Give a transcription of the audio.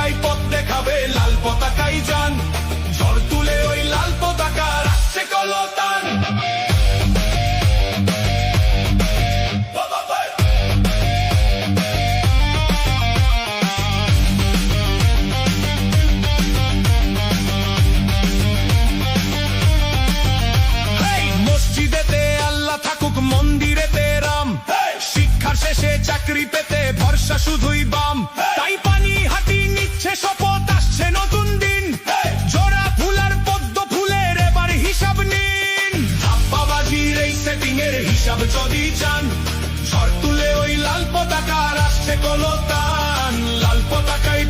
পতাকায় পথ দেখাবে, লাল পতাকায় যান। ঝড় তুলে ওই লাল পতাকা রাখছে কলতান। মসজিদেতে আল্লাহ থাকুক, মন্দিরেতে রাম। শিক্ষার শেষে চাকরি পেতে ভরসা শুধুই বাম। তাই পানি হাঁটি নিচ্ছে শপথ, আসছে নতুন দিন। জোড়া ফুল আর পদ্ম ফুলের এবার হিসাব নিন। ধাপ্পাবাজির এই সেটিং এর হিসাব যদি চান, ঝড় তুলে ওই লাল পতাকা আসছে কলতান। লাল পতাকায়